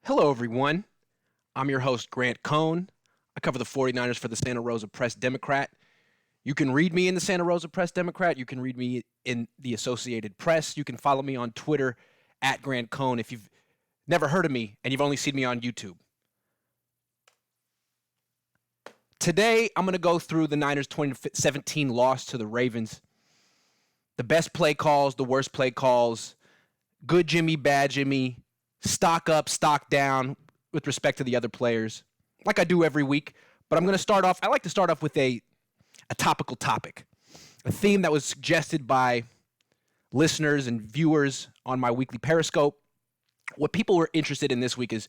Hello, everyone. I'm your host, Grant Cohn. I cover the 49ers for the Santa Rosa Press Democrat. You can read me in the Santa Rosa Press Democrat. You can read me in the Associated Press. You can follow me on Twitter at Grant Cohn if you've never heard of me and you've only seen me on YouTube. Today, I'm going to go through the Niners' 2017 loss to the Ravens. The best play calls, the worst play calls, good Jimmy, bad Jimmy, stock up, stock down with respect to the other players, like I do every week. But I'm going to start off, I like to start off with a topical topic, a theme that was suggested by listeners and viewers on my weekly Periscope. What people were interested in this week is,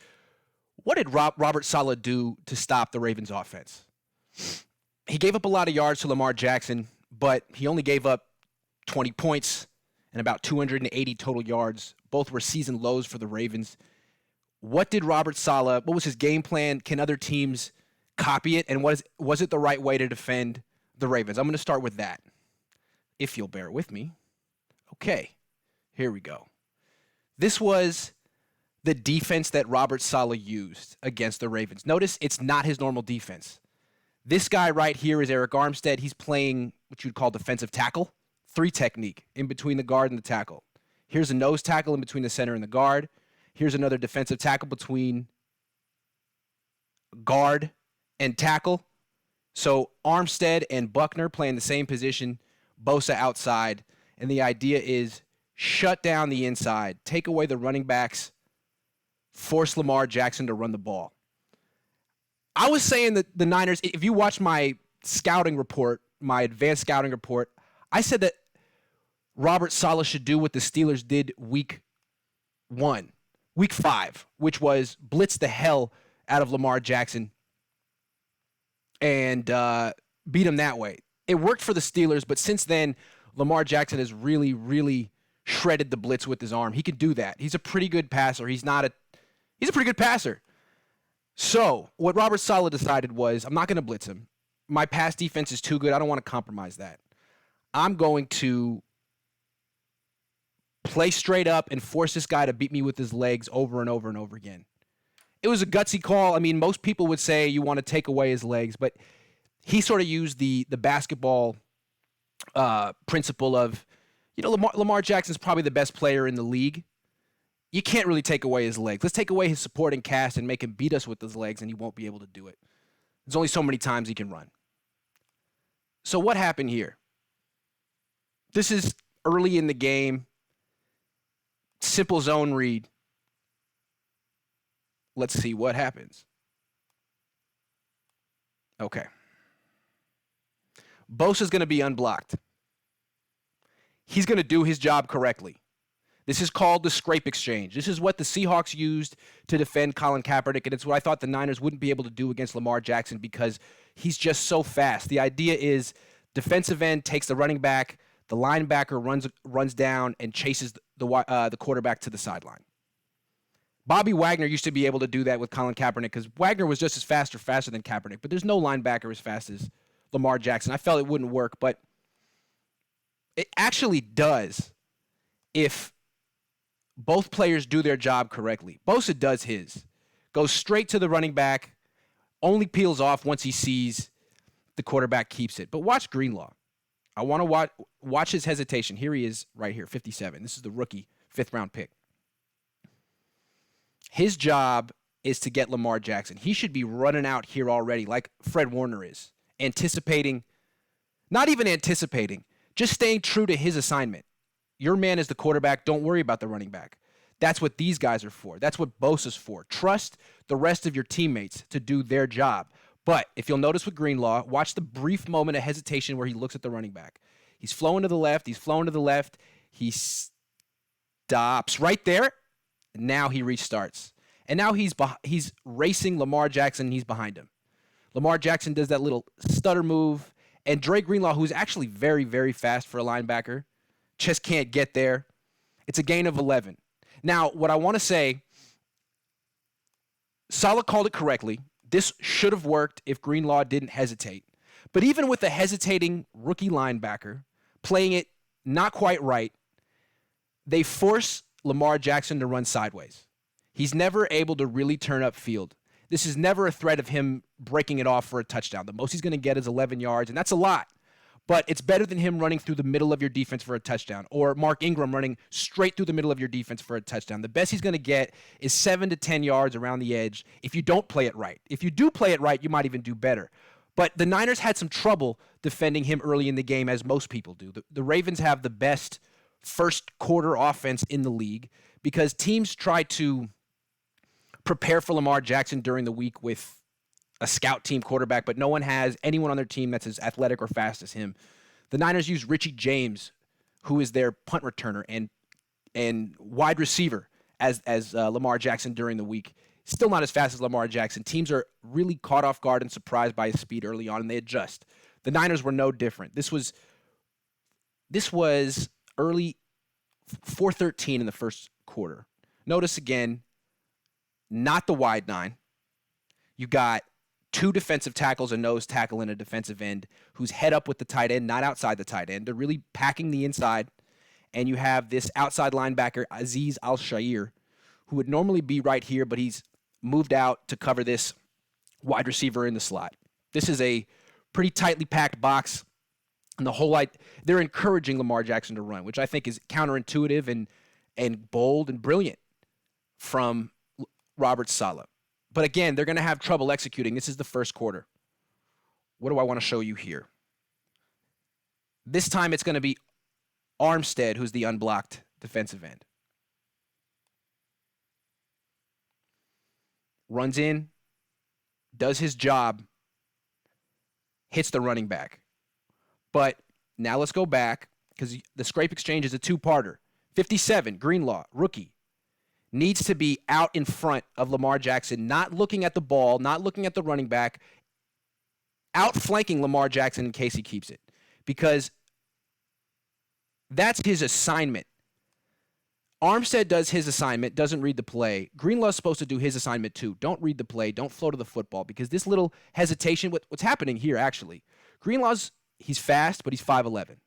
what did Robert Saleh do to stop the Ravens offense? He gave up a lot of yards to Lamar Jackson, but he only gave up 20 points and about 280 total yards. Both were season lows for the Ravens. What did Robert Saleh, what was his game plan? Can other teams copy it? And was it the right way to defend the Ravens? I'm going to start with that, if you'll bear with me. Okay, here we go. This was the defense that Robert Saleh used against the Ravens. Notice it's not his normal defense. This guy right here is Eric Armstead. He's playing what you'd call defensive tackle, 3 technique, in between the guard and the tackle. Here's a nose tackle in between the center and the guard. Here's another defensive tackle between guard and tackle. So Armstead and Buckner playing the same position, Bosa outside. And the idea is shut down the inside, take away the running backs, force Lamar Jackson to run the ball. I was saying that the Niners, if you watch my scouting report, my advanced scouting report, I said that Robert Saleh should do what the Steelers did week 5, which was blitz the hell out of Lamar Jackson and beat him that way. It worked for the Steelers, but since then, Lamar Jackson has really, really shredded the blitz with his arm. He can do that. He's a pretty good passer. He's a pretty good passer. So what Robert Saleh decided was, I'm not going to blitz him. My pass defense is too good. I don't want to compromise that. I'm going to play straight up and force this guy to beat me with his legs over and over and over again. It was a gutsy call. I mean, most people would say you want to take away his legs, but he sort of used the basketball principle of, Lamar Jackson's probably the best player in the league. You can't really take away his legs. Let's take away his supporting cast and make him beat us with his legs, and he won't be able to do it. There's only so many times he can run. So what happened here? This is early in the game. Simple zone read. Let's see what happens. Okay. Bosa's going to be unblocked. He's going to do his job correctly. This is called the scrape exchange. This is what the Seahawks used to defend Colin Kaepernick, and it's what I thought the Niners wouldn't be able to do against Lamar Jackson because he's just so fast. The idea is defensive end takes the running back, the linebacker runs down and chases the quarterback to the sideline. Bobby Wagner used to be able to do that with Colin Kaepernick because Wagner was just as fast or faster than Kaepernick, but there's no linebacker as fast as Lamar Jackson. I felt it wouldn't work, but it actually does if both players do their job correctly. Bosa does his. Goes straight to the running back, only peels off once he sees the quarterback keeps it. But watch Greenlaw. I want to watch his hesitation. Here he is right here, 57. This is the rookie, 5th-round pick. His job is to get Lamar Jackson. He should be running out here already like Fred Warner is, not even anticipating, just staying true to his assignment. Your man is the quarterback. Don't worry about the running back. That's what these guys are for. That's what Bosa's for. Trust the rest of your teammates to do their job. But if you'll notice with Greenlaw, watch the brief moment of hesitation where he looks at the running back. He's flowing to the left. He stops right there. And now he restarts. And now he's racing Lamar Jackson, and he's behind him. Lamar Jackson does that little stutter move. And Dre Greenlaw, who's actually very, very fast for a linebacker, just can't get there. It's a gain of 11. Now, what I want to say, Saleh called it correctly. This should have worked if Greenlaw didn't hesitate. But even with a hesitating rookie linebacker playing it not quite right, they force Lamar Jackson to run sideways. He's never able to really turn up field. This is never a threat of him breaking it off for a touchdown. The most he's going to get is 11 yards, and that's a lot. But it's better than him running through the middle of your defense for a touchdown, or Mark Ingram running straight through the middle of your defense for a touchdown. The best he's going to get is 7 to 10 yards around the edge if you don't play it right. If you do play it right, you might even do better. But the Niners had some trouble defending him early in the game, as most people do. The Ravens have the best first quarter offense in the league because teams try to prepare for Lamar Jackson during the week with a scout team quarterback, but no one has anyone on their team that's as athletic or fast as him. The Niners use Richie James, who is their punt returner and wide receiver, as Lamar Jackson during the week. Still not as fast as Lamar Jackson. Teams are really caught off guard and surprised by his speed early on, and they adjust. The Niners were no different. This was early 4:13 in the first quarter. Notice again, not the wide nine. You got two defensive tackles, a nose tackle, and a defensive end who's head up with the tight end, not outside the tight end. They're really packing the inside. And you have this outside linebacker, Azeez Al-Shaair, who would normally be right here, but he's moved out to cover this wide receiver in the slot. This is a pretty tightly packed box. And the whole they're encouraging Lamar Jackson to run, which I think is counterintuitive and bold and brilliant from Robert Saleh. But again, they're going to have trouble executing. This is the first quarter. What do I want to show you here? This time it's going to be Armstead, who's the unblocked defensive end. Runs in, does his job, hits the running back. But now let's go back because the scrape exchange is a two-parter. 57, Greenlaw, rookie. Needs to be out in front of Lamar Jackson, not looking at the ball, not looking at the running back, outflanking Lamar Jackson in case he keeps it. Because that's his assignment. Armstead does his assignment, doesn't read the play. Greenlaw's supposed to do his assignment too. Don't read the play. Don't flow to the football because this little hesitation, what's happening here actually, he's fast, but he's 5'11",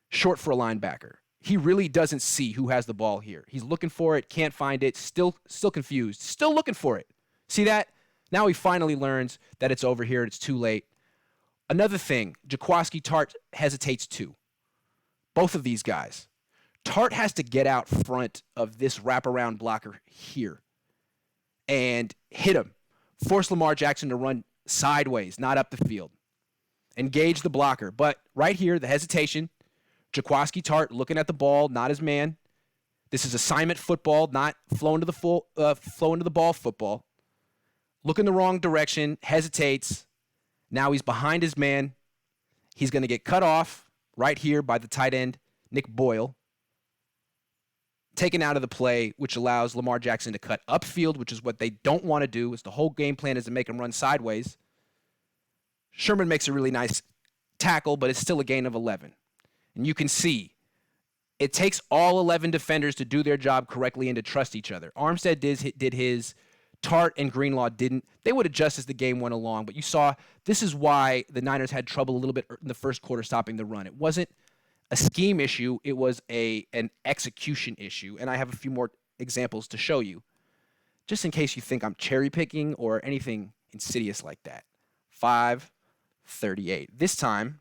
short for a linebacker. He really doesn't see who has the ball here. He's looking for it, can't find it, still confused, still looking for it. See that? Now he finally learns that it's over here, it's too late. Another thing, Jaquiski Tartt hesitates too. Both of these guys. Tartt has to get out front of this wraparound blocker here and hit him. Force Lamar Jackson to run sideways, not up the field. Engage the blocker. But right here, the hesitation, Jaquiski Tartt looking at the ball, not his man. This is assignment football, not flow into the ball football. Look in the wrong direction, hesitates. Now he's behind his man. He's going to get cut off right here by the tight end, Nick Boyle. Taken out of the play, which allows Lamar Jackson to cut upfield, which is what they don't want to do. It's the whole game plan is to make him run sideways. Sherman makes a really nice tackle, but it's still a gain of 11. And you can see it takes all 11 defenders to do their job correctly and to trust each other. Armstead did his. Tartt and Greenlaw didn't. They would adjust as the game went along, but you saw this is why the Niners had trouble a little bit in the first quarter stopping the run. It wasn't a scheme issue. It was an execution issue, and I have a few more examples to show you, just in case you think I'm cherry picking or anything insidious like that. 5:38. This time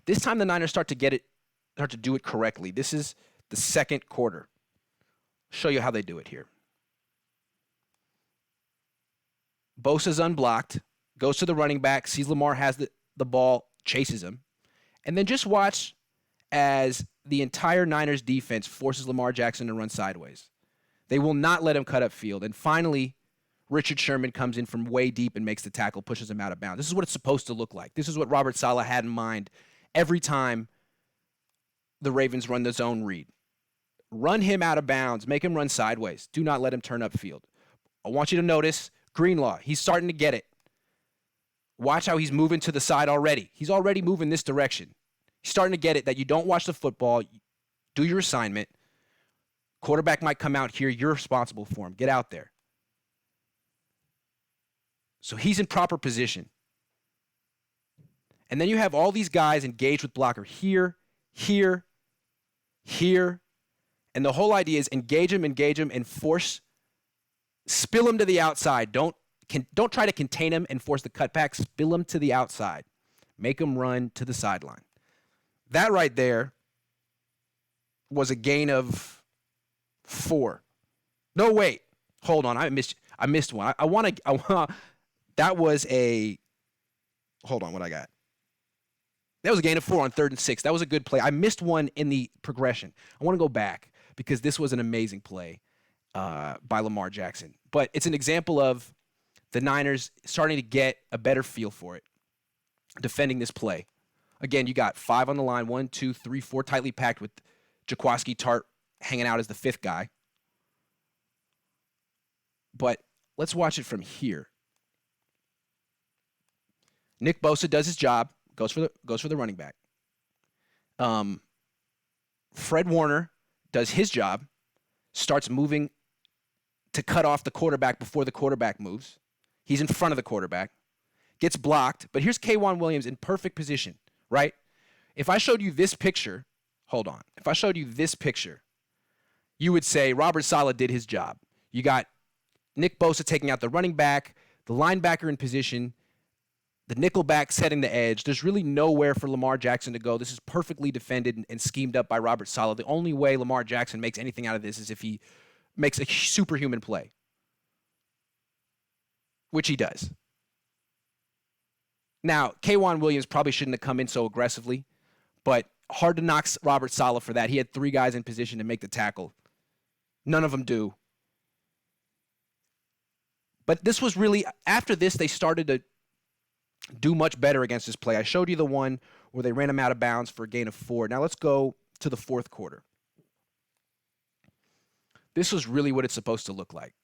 the Niners start to do it correctly. This is the second quarter. Show you how they do it here. Bosa's unblocked, goes to the running back, sees Lamar has the ball, chases him. And then just watch as the entire Niners defense forces Lamar Jackson to run sideways. They will not let him cut up field. And finally, Richard Sherman comes in from way deep and makes the tackle, pushes him out of bounds. This is what it's supposed to look like. This is what Robert Saleh had in mind every time the Ravens run the zone read. Run him out of bounds. Make him run sideways. Do not let him turn upfield. I want you to notice Greenlaw. He's starting to get it. Watch how he's moving to the side already. He's already moving this direction. He's starting to get it that you don't watch the football. Do your assignment. Quarterback might come out here. You're responsible for him. Get out there. So he's in proper position. And then you have all these guys engaged with blocker here, here, here, And the whole idea is engage him, and spill him to the outside. Don't try to contain him and force the cutback. Spill him to the outside. Make him run to the sideline. That right there was a gain of 4. No, wait. Hold on. I missed one. I want to. That was a. Hold on. What I got? That was a gain of 4 on 3rd and 6. That was a good play. I missed one in the progression. I want to go back because this was an amazing play by Lamar Jackson. But it's an example of the Niners starting to get a better feel for it, defending this play. Again, you got 5 on the line, 1, 2, 3, 4, tightly packed with Jaquiski Tart hanging out as the 5th guy. But let's watch it from here. Nick Bosa does his job, goes for the running back. Fred Warner does his job, starts moving to cut off the quarterback before the quarterback moves. He's in front of the quarterback, gets blocked, but here's K'Wan Williams in perfect position, right? If I showed you this picture, hold on. If I showed you this picture, you would say Robert Saleh did his job. You got Nick Bosa taking out the running back, the linebacker in position, the nickel back setting the edge. There's really nowhere for Lamar Jackson to go. This is perfectly defended and schemed up by Robert Saleh. The only way Lamar Jackson makes anything out of this is if he makes a superhuman play, which he does. Now, K'Wan Williams probably shouldn't have come in so aggressively, but hard to knock Robert Saleh for that. He had 3 guys in position to make the tackle. None of them do. But this was really, after this, they started to do much better against this play. I showed you the one where they ran him out of bounds for a gain of 4. Now let's go to the 4th quarter. This was really what it's supposed to look like.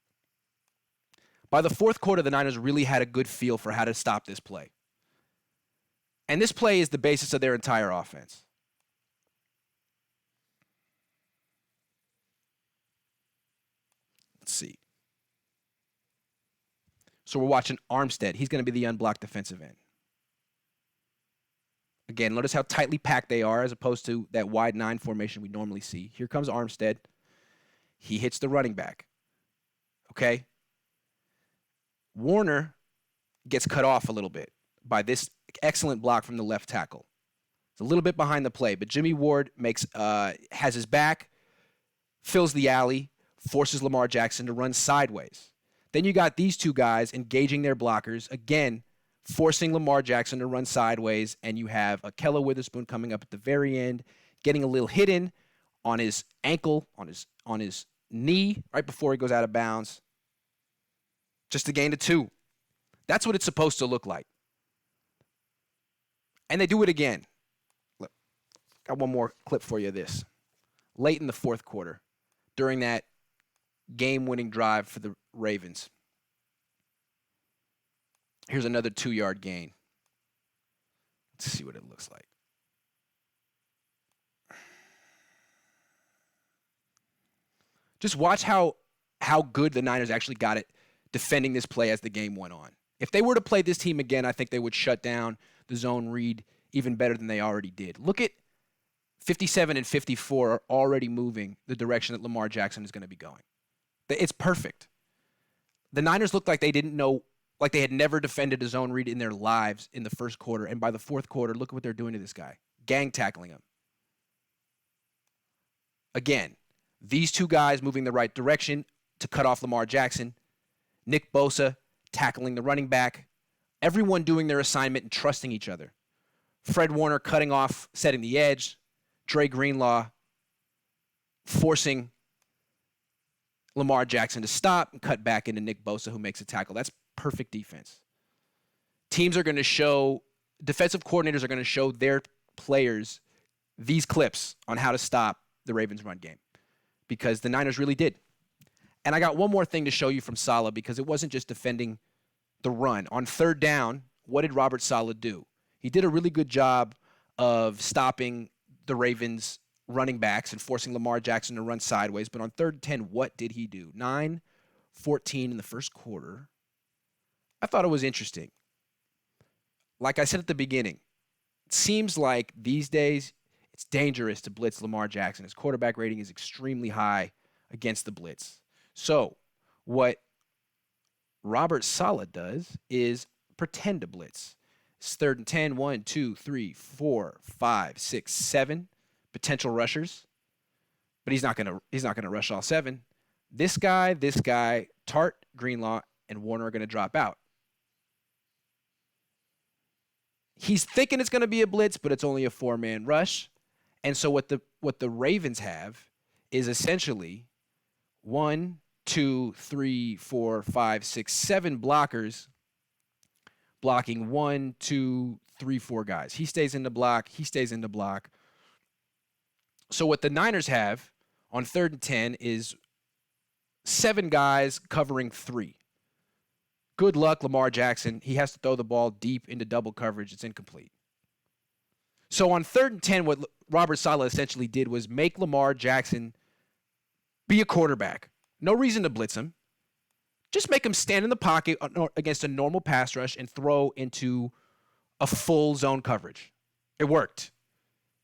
By the 4th quarter, the Niners really had a good feel for how to stop this play. And this play is the basis of their entire offense. Let's see. So we're watching Armstead. He's going to be the unblocked defensive end. Again, notice how tightly packed they are as opposed to that wide 9 formation we normally see. Here comes Armstead. He hits the running back. Okay? Warner gets cut off a little bit by this excellent block from the left tackle. It's a little bit behind the play, but Jimmy Ward has his back, fills the alley, forces Lamar Jackson to run sideways. Then you got these 2 guys engaging their blockers, again, forcing Lamar Jackson to run sideways, and you have Ahkello Witherspoon coming up at the very end, getting a little hit in on his ankle, on his knee, right before he goes out of bounds, just to gain a 2. That's what it's supposed to look like. And they do it again. Look, got one more clip for you of this. Late in the 4th quarter, during that game-winning drive for the Ravens. Here's another 2-yard gain. Let's see what it looks like. Just watch how good the Niners actually got it defending this play as the game went on. If they were to play this team again, I think they would shut down the zone read even better than they already did. Look at 57 and 54 are already moving the direction that Lamar Jackson is going to be going. It's perfect. The Niners looked like they didn't know, like they had never defended a zone read in their lives in the 1st quarter. And by the 4th quarter, look at what they're doing to this guy. Gang tackling him. Again, these 2 guys moving the right direction to cut off Lamar Jackson. Nick Bosa tackling the running back. Everyone doing their assignment and trusting each other. Fred Warner cutting off, setting the edge. Dre Greenlaw forcing Lamar Jackson to stop and cut back into Nick Bosa, who makes a tackle. That's perfect defense. Teams are going to show, defensive coordinators are going to show their players these clips on how to stop the Ravens' run game because the Niners really did. And I got one more thing to show you from Saleh because it wasn't just defending the run. On 3rd down, what did Robert Saleh do? He did a really good job of stopping the Ravens' running backs and forcing Lamar Jackson to run sideways. But on 3rd and 10, what did he do? 9-14 in the 1st quarter. I thought it was interesting. Like I said at the beginning, it seems like these days It's dangerous to blitz Lamar Jackson. His quarterback rating is extremely high against the blitz. So what Robert Saleh does is pretend to blitz. It's 3rd and 10, 1, 2, 3, 4, 5, 6, 7 potential rushers. But he's not gonna rush all 7. This guy, Tart, Greenlaw, and Warner are gonna drop out. He's thinking it's gonna be a blitz, but it's only a 4-man rush. And so what the Ravens have is essentially 1, 2, 3, 4, 5, 6, 7 blockers blocking 1, 2, 3, 4 guys. He stays in the block. So what the Niners have on 3rd and 10 is 7 guys covering 3. Good luck, Lamar Jackson. He has to throw the ball deep into double coverage. It's incomplete. So on 3rd and 10, what Robert Saleh essentially did was make Lamar Jackson be a quarterback. No reason to blitz him. Just make him stand in the pocket against a normal pass rush and throw into a full zone coverage. It worked.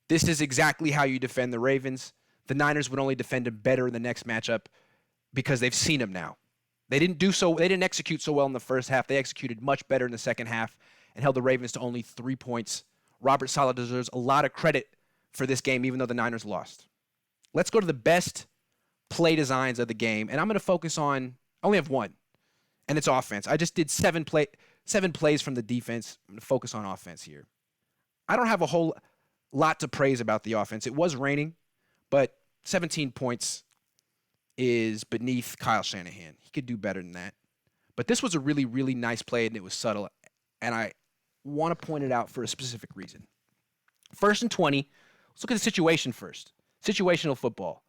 This is exactly how you defend the Ravens. The Niners would only defend him better in the next matchup because they've seen him now. They didn't execute so well in the first half. They executed much better in the second half and held the Ravens to only 3 points. Robert Saleh deserves a lot of credit for this game, even though the Niners lost. Let's go to the best play designs of the game, and I'm going to focus on, I only have one, and it's offense. I just did 7 plays from the defense. I'm going to focus on offense here. I don't have a whole lot to praise about the offense. It was raining, but 17 points is beneath Kyle Shanahan. He could do better than that. But this was a really, really nice play, and it was subtle, and I want to point it out for a specific reason. 1st and 20. Let's look at the situation first. Situational football.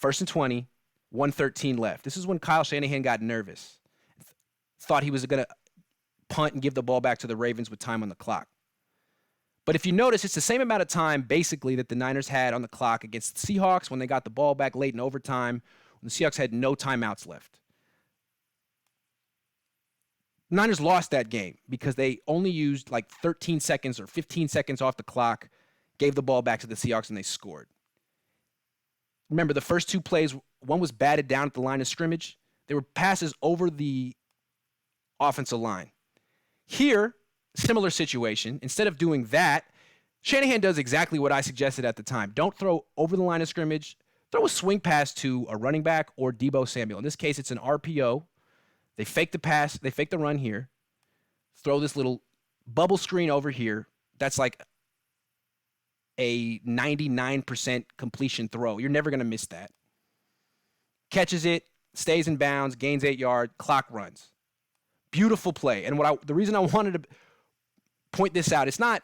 1st and 20, 1:13 left. This is when Kyle Shanahan got nervous. Thought he was going to punt and give the ball back to the Ravens with time on the clock. But if you notice, it's the same amount of time, basically, that the Niners had on the clock against the Seahawks when they got the ball back late in overtime, when the Seahawks had no timeouts left. The Niners lost that game because they only used like 13 seconds or 15 seconds off the clock, gave the ball back to the Seahawks, and they scored. Remember, the first 2 plays, one was batted down at the line of scrimmage. They were passes over the offensive line. Here, similar situation. Instead of doing that, Shanahan does exactly what I suggested at the time. Don't throw over the line of scrimmage. Throw a swing pass to a running back or Deebo Samuel. In this case, it's an RPO. They fake the pass. They fake the run here. Throw this little bubble screen over here. That's like a 99% completion throw. You're never going to miss that. Catches it, stays in bounds, gains 8 yards, clock runs. Beautiful play. And the reason I wanted to point this out, it's not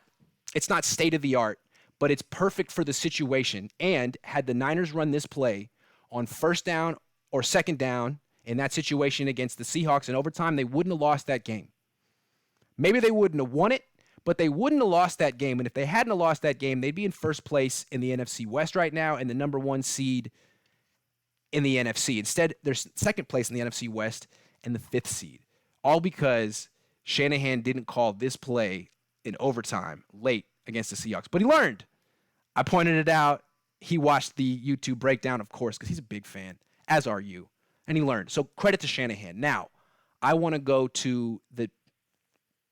state of the art, but it's perfect for the situation. And had the Niners run this play on 1st down or 2nd down in that situation against the Seahawks in overtime, they wouldn't have lost that game. Maybe they wouldn't have won it, but they wouldn't have lost that game. And if they hadn't have lost that game, they'd be in 1st place in the NFC West right now and the number 1 seed in the NFC. Instead, they're 2nd place in the NFC West and the 5th seed. All because Shanahan didn't call this play in overtime late against the Seahawks. But he learned. I pointed it out. He watched the YouTube breakdown, of course, because he's a big fan, as are you. And he learned. So credit to Shanahan. Now, I want to go to the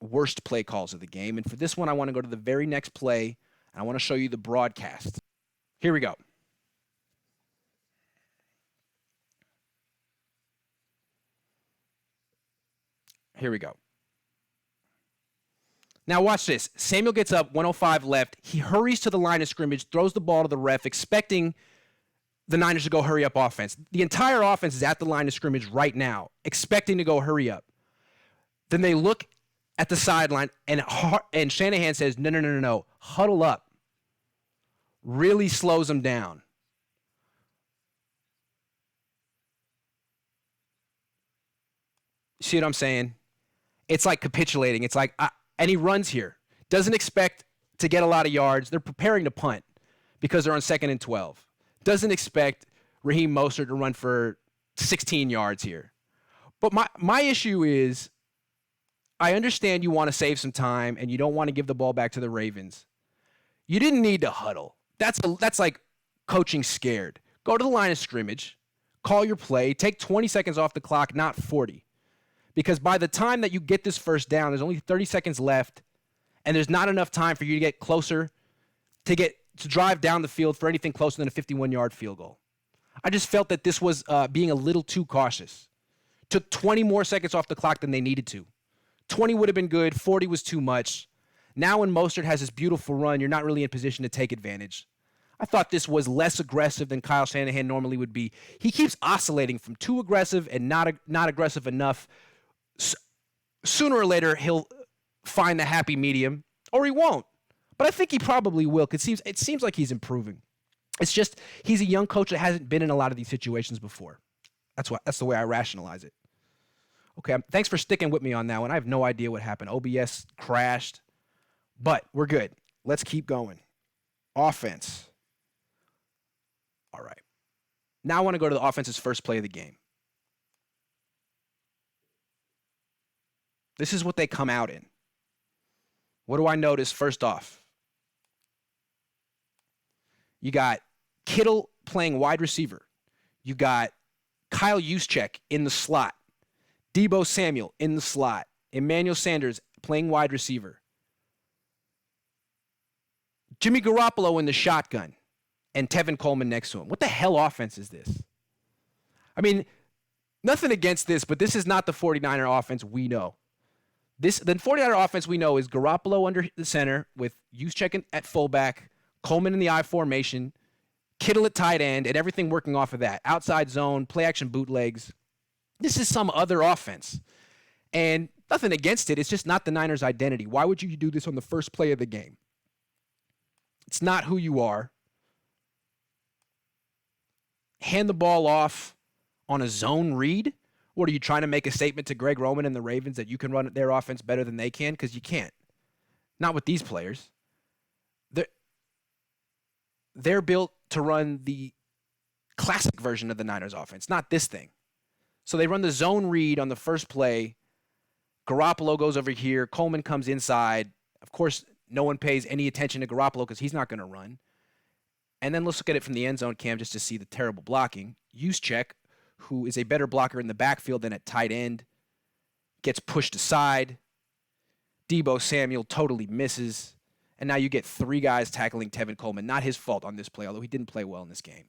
worst play calls of the game. And for this one, I want to go to the very next play, and I want to show you the broadcast. Here we go. Here we go. Now watch this. Samuel gets up, 105 left. He hurries to the line of scrimmage, throws the ball to the ref, expecting the Niners to go hurry up offense. The entire offense is at the line of scrimmage right now, expecting to go hurry up. Then they look at the sideline, and Shanahan says, no, huddle up. Really slows them down. See what I'm saying? It's like capitulating. It's like, and he runs here. Doesn't expect to get a lot of yards. They're preparing to punt because they're on 2nd and 12. Doesn't expect Raheem Mostert to run for 16 yards here. But my issue is, I understand you want to save some time and you don't want to give the ball back to the Ravens. You didn't need to huddle. That's like coaching scared. Go to the line of scrimmage, call your play, take 20 seconds off the clock, not 40. Because by the time that you get this first down, there's only 30 seconds left, and there's not enough time for you to get closer to drive down the field for anything closer than a 51-yard field goal. I just felt that this was being a little too cautious. Took 20 more seconds off the clock than they needed to. 20 would have been good. 40 was too much. Now when Mostert has this beautiful run, you're not really in position to take advantage. I thought this was less aggressive than Kyle Shanahan normally would be. He keeps oscillating from too aggressive and not aggressive enough. Sooner or later, he'll find the happy medium, or he won't. But I think he probably will, because it seems like he's improving. It's just he's a young coach that hasn't been in a lot of these situations before. That's the way I rationalize it. Okay, thanks for sticking with me on that one. I have no idea what happened. OBS crashed, but we're good. Let's keep going. Offense. All right. Now I want to go to the offense's first play of the game. This is what they come out in. What do I notice first off? You got Kittle playing wide receiver. You got Kyle Juszczyk in the slot. Deebo Samuel in the slot. Emmanuel Sanders playing wide receiver. Jimmy Garoppolo in the shotgun. And Tevin Coleman next to him. What the hell offense is this? I mean, nothing against this, but this is not the 49er offense we know. The 49er offense we know is Garoppolo under the center with Juszczyk at fullback, Coleman in the I formation, Kittle at tight end, and everything working off of that. Outside zone, play action bootlegs. This is some other offense. And nothing against it. It's just not the Niners' identity. Why would you do this on the first play of the game? It's not who you are. Hand the ball off on a zone read? What, are you trying to make a statement to Greg Roman and the Ravens that you can run their offense better than they can? Because you can't. Not with these players. They're built to run the classic version of the Niners offense, not this thing. So they run the zone read on the first play. Garoppolo goes over here. Coleman comes inside. Of course, no one pays any attention to Garoppolo because he's not going to run. And then let's look at it from the end zone cam just to see the terrible blocking. Juszczyk, who is a better blocker in the backfield than at tight end, gets pushed aside. Deebo Samuel totally misses. And now you get three guys tackling Tevin Coleman. Not his fault on this play, although he didn't play well in this game.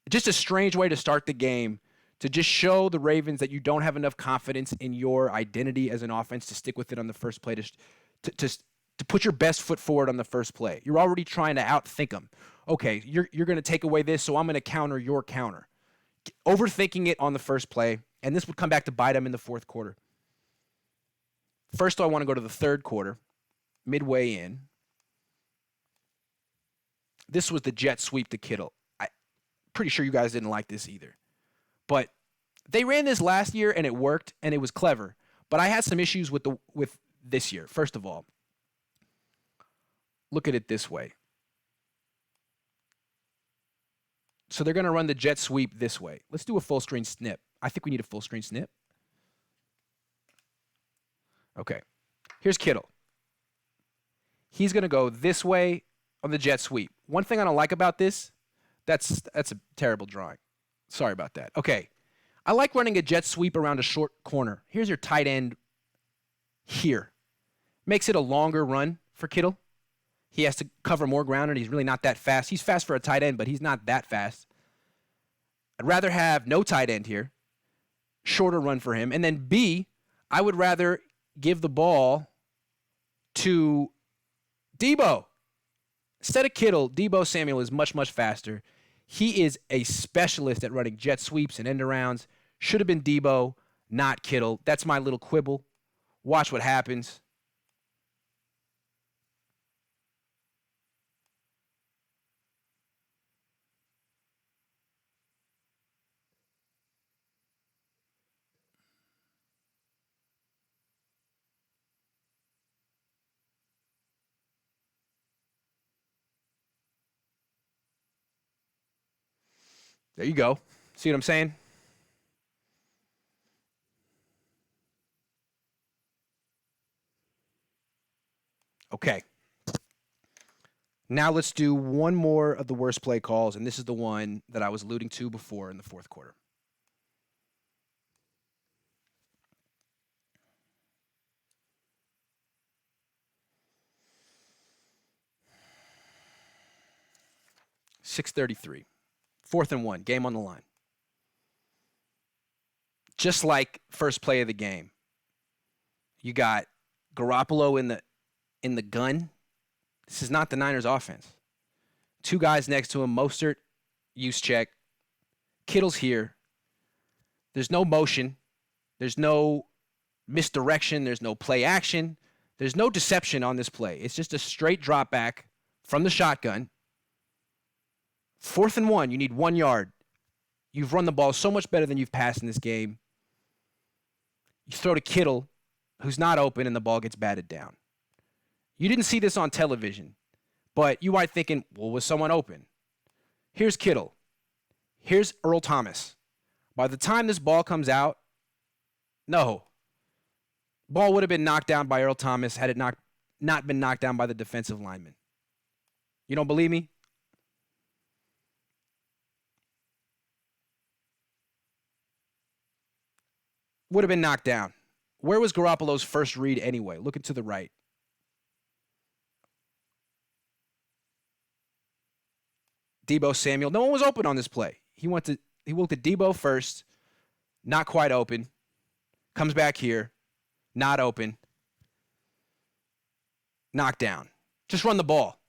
Just a strange way to start the game, to just show the Ravens that you don't have enough confidence in your identity as an offense to stick with it on the first play, to put your best foot forward on the first play. You're already trying to outthink them. Okay, you're going to take away this, so I'm going to counter your counter. Overthinking it on the first play, and this would come back to bite them in the fourth quarter. First, I want to go to the third quarter, midway in. This was the jet sweep to Kittle. I'm pretty sure you guys didn't like this either. But they ran this last year, and it worked, and it was clever. But I had some issues with this year. First of all, look at it this way. So they're going to run the jet sweep this way. Let's do a full screen snip. I think we need a full screen snip. Okay. Here's Kittle. He's going to go this way on the jet sweep. One thing I don't like about this, that's a terrible drawing. Sorry about that. Okay. I like running a jet sweep around a short corner. Here's your tight end here. Makes it a longer run for Kittle. He has to cover more ground, and he's really not that fast. He's fast for a tight end, but he's not that fast. I'd rather have no tight end here. Shorter run for him. And then B, I would rather give the ball to Deebo. Instead of Kittle, Deebo Samuel is much, much faster. He is a specialist at running jet sweeps and end arounds. Should have been Deebo, not Kittle. That's my little quibble. Watch what happens. There you go. See what I'm saying? Okay. Now let's do one more of the worst play calls, and this is the one that I was alluding to before in the fourth quarter. .633. 4th and 1, game on the line. Just like first play of the game, you got Garoppolo in the gun. This is not the Niners offense. 2 guys next to him, Mostert, use check. Kittle's here. There's no motion. There's no misdirection. There's no play action. There's no deception on this play. It's just a straight drop back from the shotgun. 4th and 1, you need 1 yard. You've run the ball so much better than you've passed in this game. You throw to Kittle, who's not open, and the ball gets batted down. You didn't see this on television, but you might thinking, well, was someone open? Here's Kittle. Here's Earl Thomas. By the time this ball comes out, no. Ball would have been knocked down by Earl Thomas had it not been knocked down by the defensive lineman. You don't believe me? Would have been knocked down. Where was Garoppolo's first read anyway? Looking to the right. Deebo Samuel. No one was open on this play. He looked at Deebo first. Not quite open. Comes back here. Not open. Knocked down. Just run the ball.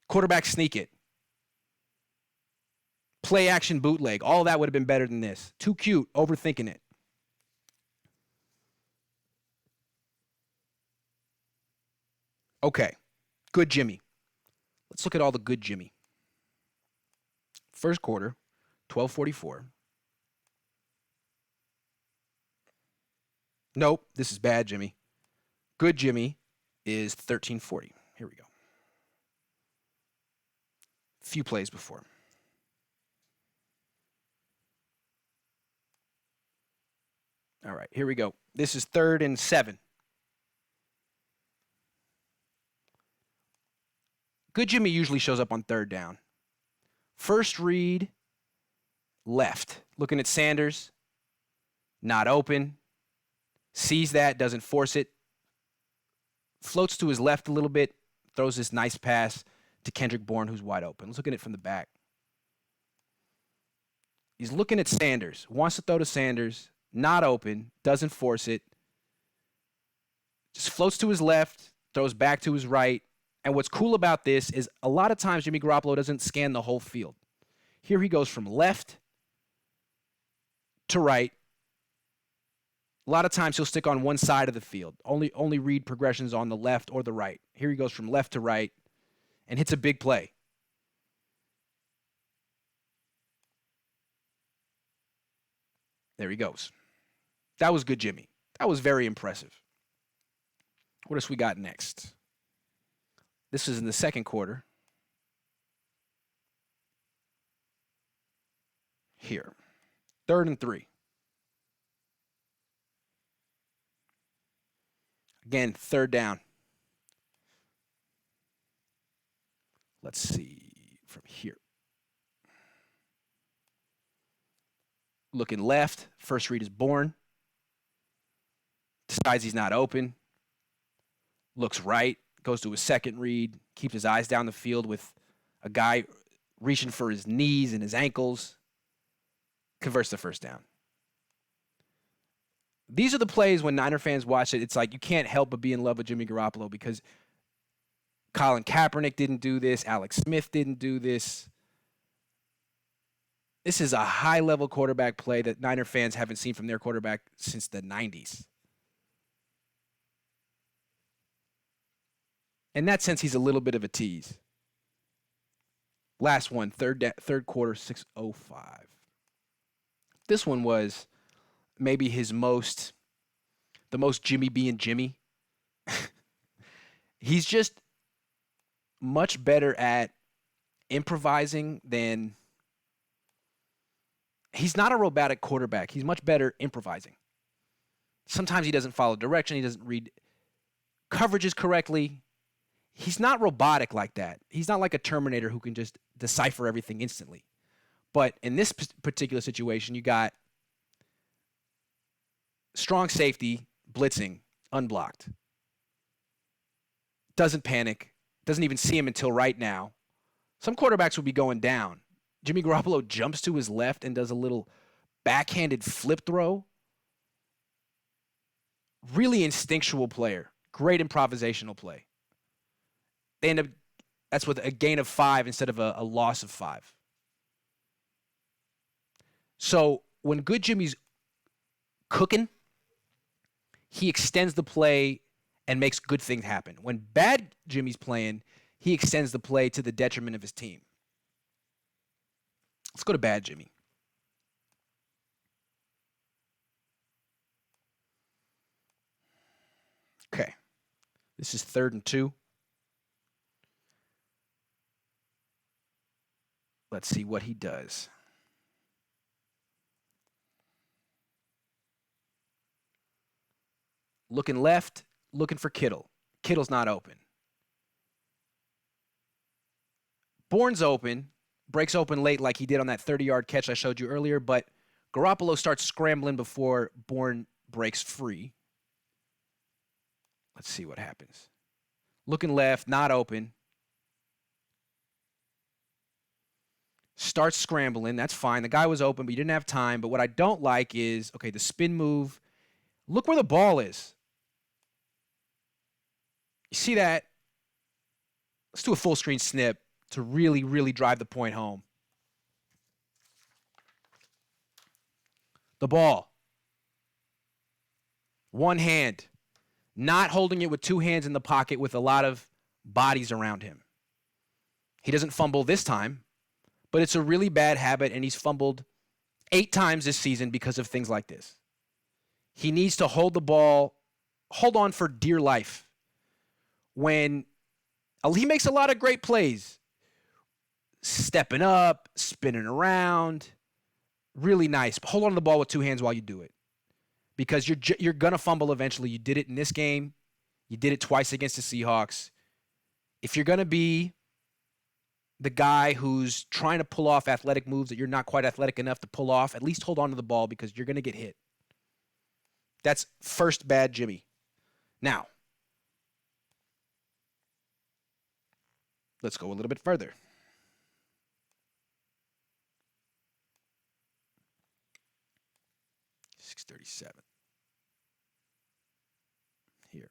Quarterback sneak it. Play action bootleg. All of that would have been better than this. Too cute. Overthinking it. Okay. Good Jimmy. Let's look at all the good Jimmy. First quarter, 12:44. Nope, this is bad Jimmy. Good Jimmy is 13:40. Here we go. Few plays before. All right, here we go. This is 3rd and 7. Good Jimmy usually shows up on 3rd down. First read, left. Looking at Sanders, not open. Sees that, doesn't force it. Floats to his left a little bit, throws this nice pass to Kendrick Bourne, who's wide open. Let's look at it from the back. He's looking at Sanders, wants to throw to Sanders, not open, doesn't force it. Just floats to his left, throws back to his right. And what's cool about this is a lot of times Jimmy Garoppolo doesn't scan the whole field. Here he goes from left to right. A lot of times he'll stick on one side of the field. Only read progressions on the left or the right. Here he goes from left to right and hits a big play. There he goes. That was good Jimmy. That was very impressive. What else we got next? This is in the second quarter. Here. 3rd and 3. Again, 3rd down. Let's see from here. Looking left. First read is Bourne. Decides he's not open. Looks right. Goes to his second read, keeps his eyes down the field with a guy reaching for his knees and his ankles, converts the first down. These are the plays when Niner fans watch it, it's like you can't help but be in love with Jimmy Garoppolo because Colin Kaepernick didn't do this, Alex Smith didn't do this. This is a high-level quarterback play that Niner fans haven't seen from their quarterback since the 90s. In that sense, he's a little bit of a tease. Last one, third quarter, 6:05. This one was maybe the most Jimmy being Jimmy. He's just much better at improvising than... He's not a robotic quarterback. He's much better improvising. Sometimes he doesn't follow direction. He doesn't read coverages correctly. He's not robotic like that. He's not like a Terminator who can just decipher everything instantly. But in this particular situation, you got strong safety, blitzing, unblocked. Doesn't panic. Doesn't even see him until right now. Some quarterbacks would be going down. Jimmy Garoppolo jumps to his left and does a little backhanded flip throw. Really instinctual player. Great improvisational play. They end up, that's with a gain of 5 instead of a loss of 5. So when good Jimmy's cooking, he extends the play and makes good things happen. When bad Jimmy's playing, he extends the play to the detriment of his team. Let's go to bad Jimmy. Okay. This is 3rd and 2. Let's see what he does. Looking left, looking for Kittle. Kittle's not open. Bourne's open, breaks open late like he did on that 30-yard catch I showed you earlier, but Garoppolo starts scrambling before Bourne breaks free. Let's see what happens. Looking left, not open. Starts scrambling. That's fine. The guy was open, but he didn't have time. But what I don't like is, okay, the spin move. Look where the ball is. You see that? Let's do a full screen snip to really, really drive the point home. The ball. One hand. Not holding it with 2 hands in the pocket with a lot of bodies around him. He doesn't fumble this time, but it's a really bad habit, and he's fumbled 8 times this season because of things like this. He needs to hold the ball, hold on for dear life. When he makes a lot of great plays, stepping up, spinning around, really nice. Hold on to the ball with 2 hands while you do it, because you're gonna fumble eventually. You did it in this game. You did it twice against the Seahawks. If you're gonna be the guy who's trying to pull off athletic moves that you're not quite athletic enough to pull off, at least hold on to the ball because you're gonna get hit. That's first bad Jimmy. Now, let's go a little bit further. .637. Here.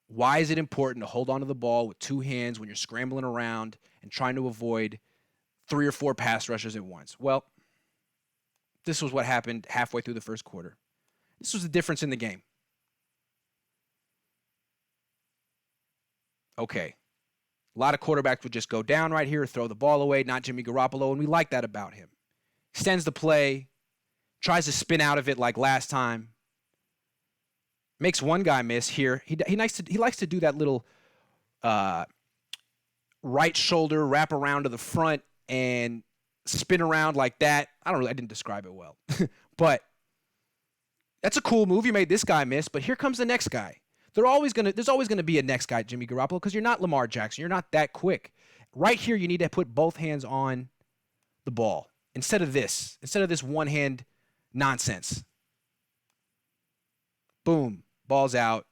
Why is it important to hold onto the ball with 2 hands when you're scrambling around and trying to avoid 3 or 4 pass rushers at once? Well, this was what happened halfway through the first quarter. This was the difference in the game. Okay. A lot of quarterbacks would just go down right here, throw the ball away, not Jimmy Garoppolo, and we like that about him. Extends the play, tries to spin out of it like last time. Makes one guy miss here. He likes to do that little right shoulder wrap around to the front and spin around like that. I didn't describe it well. But that's a cool move. You made this guy miss, but here comes the next guy. There's always gonna be a next guy, Jimmy Garoppolo, because you're not Lamar Jackson. You're not that quick. Right here, you need to put both hands on the ball instead of this one hand nonsense. Boom, ball's out.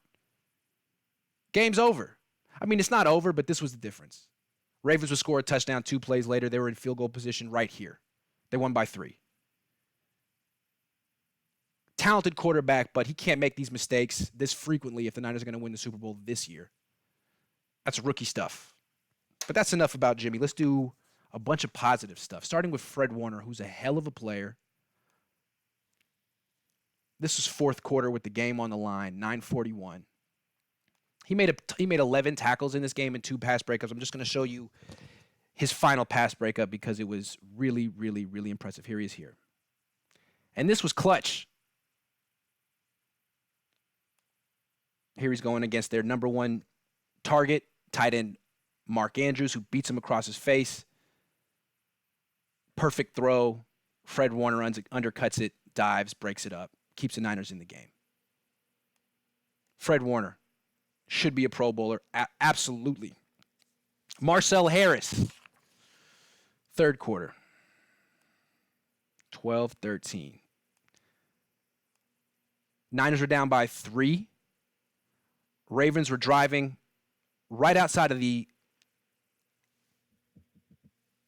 Game's over. I mean, it's not over, but this was the difference. Ravens would score a touchdown 2 plays later. They were in field goal position right here. They won by 3. Talented quarterback, but he can't make these mistakes this frequently if the Niners are going to win the Super Bowl this year. That's rookie stuff. But that's enough about Jimmy. Let's do a bunch of positive stuff, starting with Fred Warner, who's a hell of a player. This was 4th quarter with the game on the line, 9:41. He made 11 tackles in this game and 2 pass breakups. I'm just going to show you his final pass breakup because it was really, really, really impressive. Here he is here. And this was clutch. Here he's going against their number 1 target, tight end Mark Andrews, who beats him across his face. Perfect throw. Fred Warner undercuts it, dives, breaks it up, keeps the Niners in the game. Fred Warner should be a Pro Bowler. Absolutely. Marcel Harris, third quarter, 12-13. Niners were down by 3. Ravens were driving right outside of the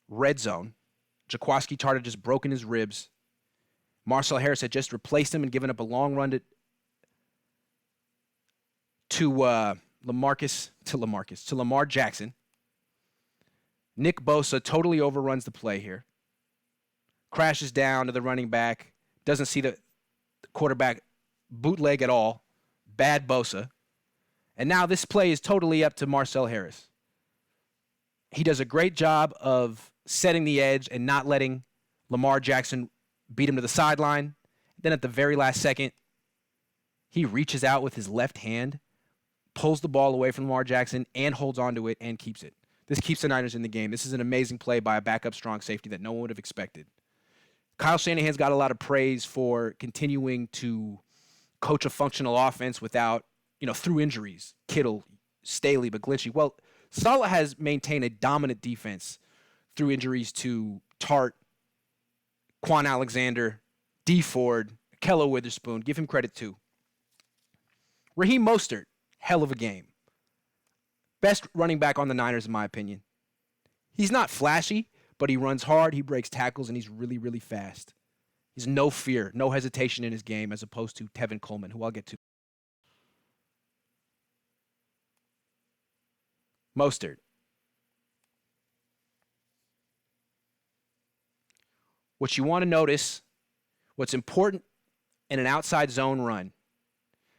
red zone. Jaquiski Tartt had just broken his ribs. Marcel Harris had just replaced him and given up a long run to Lamar Jackson. Nick Bosa totally overruns the play here. Crashes down to the running back. Doesn't see the quarterback bootleg at all. Bad Bosa. And now this play is totally up to Marcel Harris. He does a great job of setting the edge and not letting Lamar Jackson beat him to the sideline. Then at the very last second, he reaches out with his left hand, pulls the ball away from Lamar Jackson, and holds onto it and keeps it. This keeps the Niners in the game. This is an amazing play by a backup strong safety that no one would have expected. Kyle Shanahan's got a lot of praise for continuing to coach a functional offense without, through injuries. Kittle, Staley, McGlinchey. Well, Saleh has maintained a dominant defense through injuries to Tartt, Quan Alexander, D. Ford, Kello Witherspoon. Give him credit too. Raheem Mostert, hell of a game. Best running back on the Niners, in my opinion. He's not flashy, but he runs hard, he breaks tackles, and he's really, really fast. He's no fear, no hesitation in his game, as opposed to Tevin Coleman, who I'll get to. Mostert. What you want to notice, what's important in an outside zone run,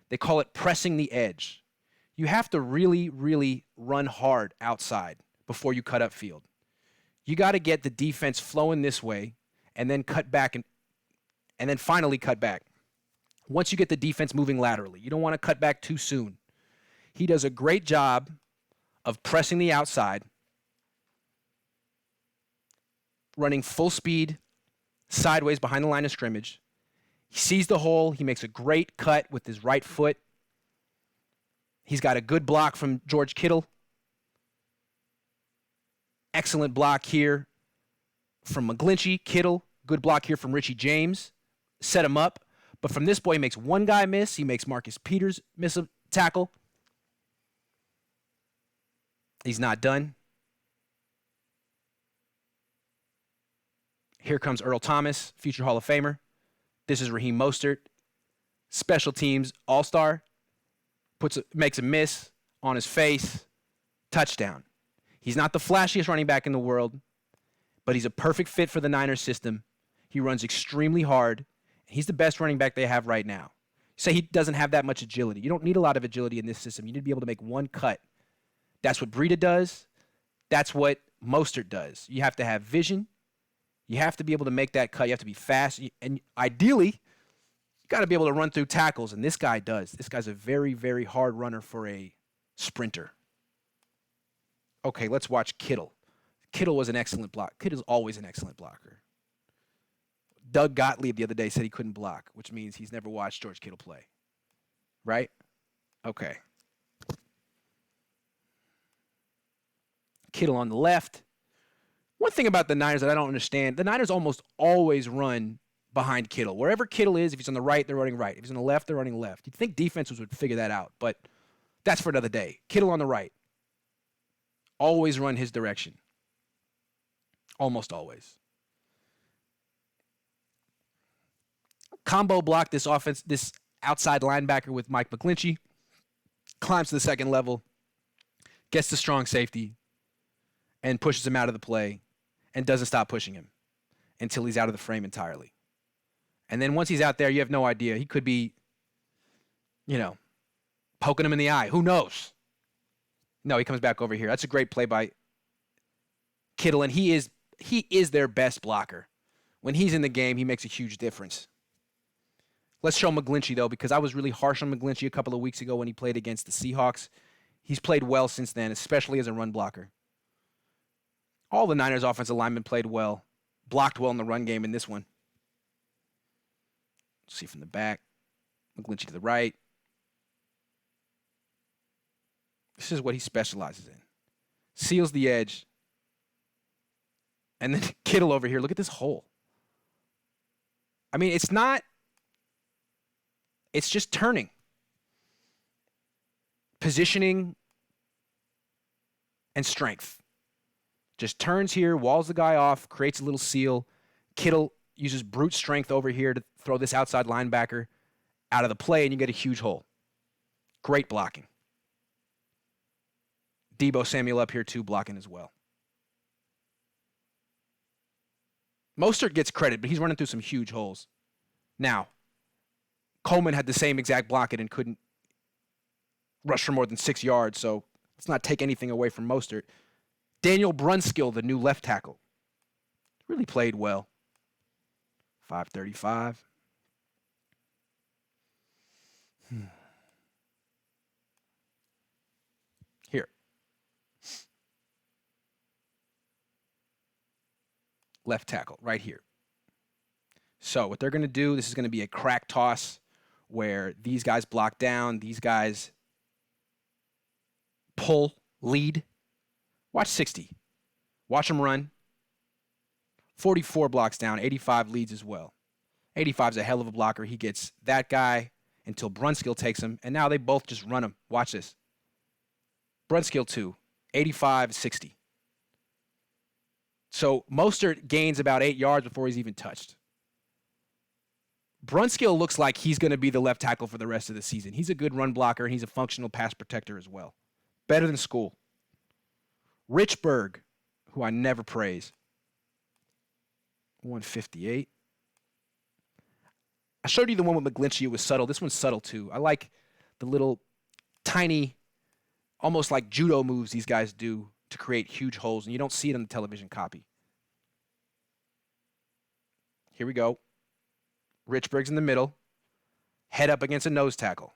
they call it pressing the edge. You have to really, really run hard outside before you cut upfield. You got to get the defense flowing this way and then cut back and then finally cut back. Once you get the defense moving laterally, you don't want to cut back too soon. He does a great job of pressing the outside, running full speed sideways behind the line of scrimmage. He sees the hole. He makes a great cut with his right foot. He's got a good block from George Kittle. Excellent block here from McGlinchey, Kittle. Good block here from Richie James. Set him up. But from this boy, he makes one guy miss. He makes Marcus Peters miss a tackle. He's not done. Here comes Earl Thomas, future Hall of Famer. This is Raheem Mostert, special teams all-star. Makes a miss on his face. Touchdown. He's not the flashiest running back in the world, but he's a perfect fit for the Niners system. He runs extremely hard. He's the best running back they have right now. Say he doesn't have that much agility. You don't need a lot of agility in this system. You need to be able to make one cut. That's what Breida does. That's what Mostert does. You have to have vision. You have to be able to make that cut. You have to be fast. And ideally, you got to be able to run through tackles, and this guy does. This guy's a very, very hard runner for a sprinter. Okay, let's watch Kittle. Kittle was an excellent blocker. Kittle's always an excellent blocker. Doug Gottlieb the other day said he couldn't block, which means he's never watched George Kittle play. Right? Okay. Kittle on the left. One thing about the Niners that I don't understand, the Niners almost always run behind Kittle. Wherever Kittle is, if he's on the right, they're running right. If he's on the left, they're running left. You'd think defenses would figure that out, but that's for another day. Kittle on the right. Always run his direction. Almost always. Combo block this offense, this outside linebacker with Mike McGlinchey. Climbs to the second level. Gets the strong safety. And pushes him out of the play. And doesn't stop pushing him until he's out of the frame entirely. And then once he's out there, you have no idea. He could be, poking him in the eye. Who knows? No, he comes back over here. That's a great play by Kittle, and he is their best blocker. When he's in the game, he makes a huge difference. Let's show McGlinchey, though, because I was really harsh on McGlinchey a couple of weeks ago when he played against the Seahawks. He's played well since then, especially as a run blocker. All the Niners' offensive linemen played well, blocked well in the run game in this one. See from the back. McGlinchey to the right. This is what he specializes in. Seals the edge. And then Kittle over here. Look at this hole. I mean, it's just turning. Positioning and strength. Just turns here, walls the guy off, creates a little seal. Kittle uses brute strength over here to throw this outside linebacker out of the play, and you get a huge hole. Great blocking. Deebo Samuel up here too, blocking as well. Mostert gets credit, but he's running through some huge holes. Now, Coleman had the same exact blocking and couldn't rush for more than 6 yards, so let's not take anything away from Mostert. Daniel Brunskill, the new left tackle, really played well. 535. Here. Left tackle, right here. So what they're going to do, this is going to be a crack toss where these guys block down, these guys pull, lead. Watch 60. Watch him run. 44 blocks down, 85 leads as well. 85's a hell of a blocker. He gets that guy until Brunskill takes him, and now they both just run him. Watch this. Brunskill 2, 85, 60. So Mostert gains about 8 yards before he's even touched. Brunskill looks like he's going to be the left tackle for the rest of the season. He's a good run blocker, and he's a functional pass protector as well. Better than School. Richburg, who I never praise. 158. I showed you the one with McGlinchey. It was subtle. This one's subtle too. I like the little tiny, almost like judo moves these guys do to create huge holes, and you don't see it on the television copy. Here we go. Richburg's in the middle. Head up against a nose tackle.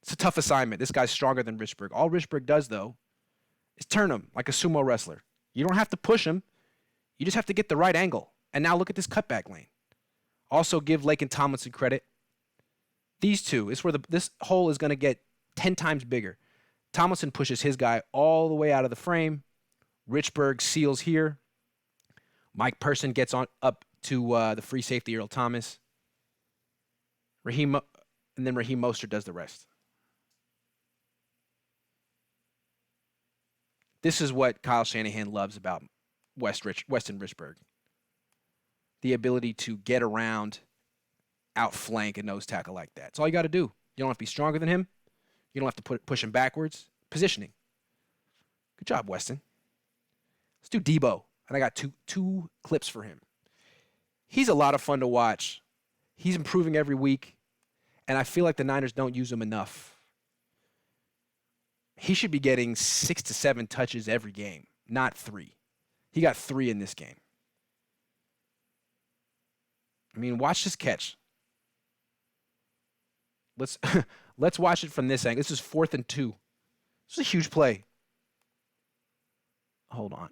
It's a tough assignment. This guy's stronger than Richburg. All Richburg does, though, is turn him like a sumo wrestler. You don't have to push him. You just have to get the right angle. And now look at this cutback lane. Also give Lake and Tomlinson credit. These two, is where this hole is going to get 10 times bigger. Tomlinson pushes his guy all the way out of the frame. Richburg seals here. Mike Person gets on up to the free safety, Earl Thomas. And then Raheem Mostert does the rest. This is what Kyle Shanahan loves about Weston Richburg. The ability to get around, outflank a nose tackle like that. That's all you got to do. You don't have to be stronger than him. You don't have to push him backwards. Positioning. Good job, Weston. Let's do Deebo. And I got two clips for him. He's a lot of fun to watch. He's improving every week. And I feel like the Niners don't use him enough. He should be getting 6 to 7 touches every game, not 3. He got 3 in this game. I mean, watch this catch. Let's watch it from this angle. This is 4th and 2. This is a huge play. Hold on.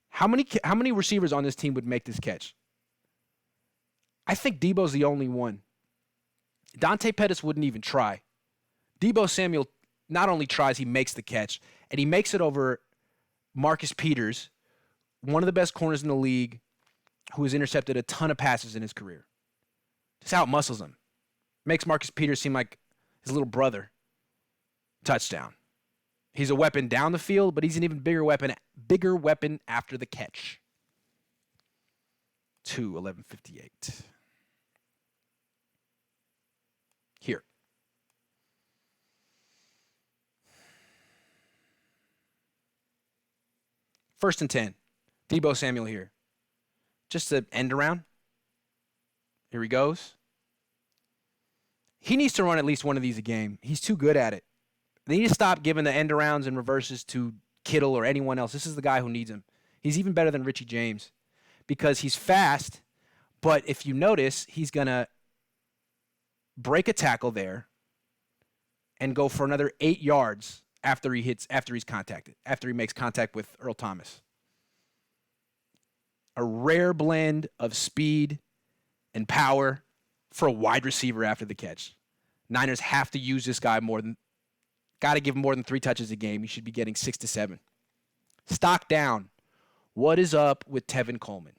How many receivers on this team would make this catch? I think Deebo's the only one. Dante Pettis wouldn't even try. Deebo Samuel not only tries, he makes the catch. And he makes it over Marcus Peters, one of the best corners in the league, who has intercepted a ton of passes in his career. Just out-muscles him. Makes Marcus Peters seem like his little brother. Touchdown. He's a weapon down the field, but he's an even bigger weapon after the catch. 11:58. Here. First and 10. Deebo Samuel here. Just an end around. Here he goes. He needs to run at least one of these a game. He's too good at it. They need to stop giving the end arounds and reverses to Kittle or anyone else. This is the guy who needs him. He's even better than Richie James because he's fast, but if you notice, he's going to break a tackle there and go for another 8 yards after he makes contact with Earl Thomas. A rare blend of speed and power for a wide receiver after the catch. Niners have to use this guy got to give him more than 3 touches a game. He should be getting 6 to 7. Stock down. What is up with Tevin Coleman?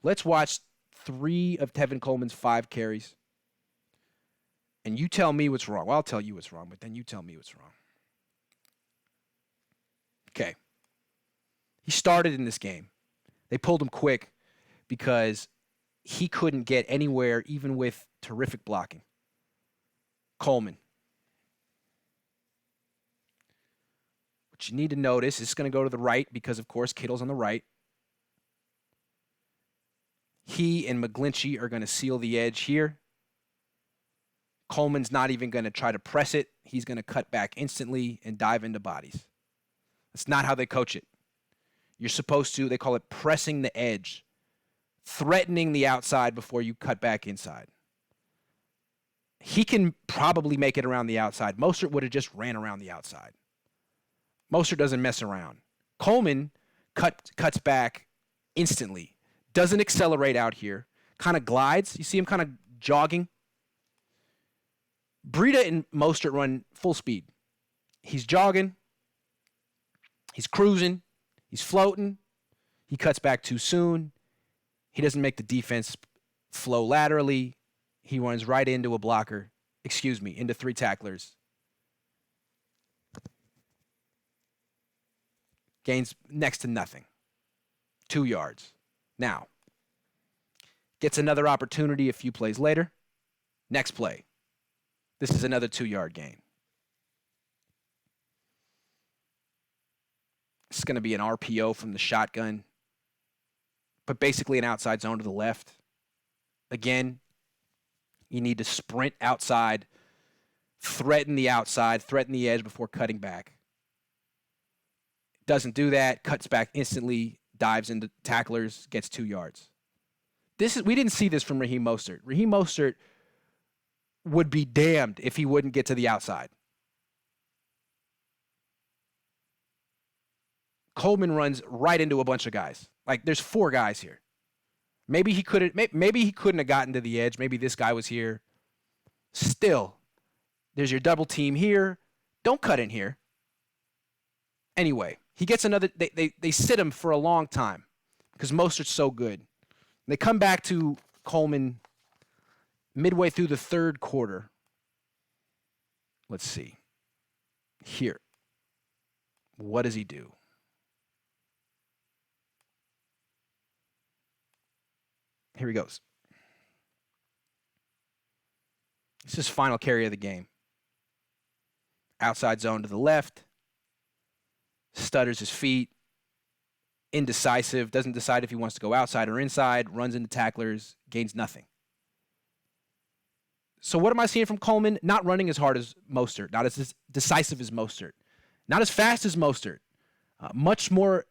Let's watch 3 of Tevin Coleman's 5 carries. And you tell me what's wrong. Well, I'll tell you what's wrong, but then you tell me what's wrong. Okay. He started in this game. They pulled him quick because he couldn't get anywhere even with terrific blocking. Coleman. What you need to notice is going to go to the right because, of course, Kittle's on the right. He and McGlinchey are going to seal the edge here. Coleman's not even going to try to press it. He's going to cut back instantly and dive into bodies. That's not how they coach it. You're supposed to, they call it pressing the edge, threatening the outside before you cut back inside. He can probably make it around the outside. Mostert would have just ran around the outside. Mostert doesn't mess around. Coleman cuts back instantly. Doesn't accelerate out here. Kind of glides. You see him kind of jogging. Breida and Mostert run full speed. He's jogging. He's cruising. He's floating. He cuts back too soon. He doesn't make the defense flow laterally. He runs right into a blocker. Into 3 tacklers. Gains next to nothing. 2 yards. Now, gets another opportunity a few plays later. Next play. This is another 2-yard gain. It's going to be an RPO from the shotgun, but basically an outside zone to the left. Again, you need to sprint outside, threaten the outside, threaten the edge before cutting back. Doesn't do that, cuts back instantly, dives into tacklers, gets 2 yards. We didn't see this from Raheem Mostert. Raheem Mostert would be damned if he wouldn't get to the outside. Coleman runs right into a bunch of guys. Like, there's 4 guys here. Maybe he couldn't have gotten to the edge. Maybe this guy was here. Still, there's your double team here. Don't cut in here. Anyway, he gets another. They sit him for a long time because Mostert's so good. They come back to Coleman midway through the 3rd quarter. Let's see. Here. What does he do? Here he goes. This is his final carry of the game. Outside zone to the left. Stutters his feet. Indecisive. Doesn't decide if he wants to go outside or inside. Runs into tacklers. Gains nothing. So what am I seeing from Coleman? Not running as hard as Mostert. Not as decisive as Mostert. Not as fast as Mostert. Much more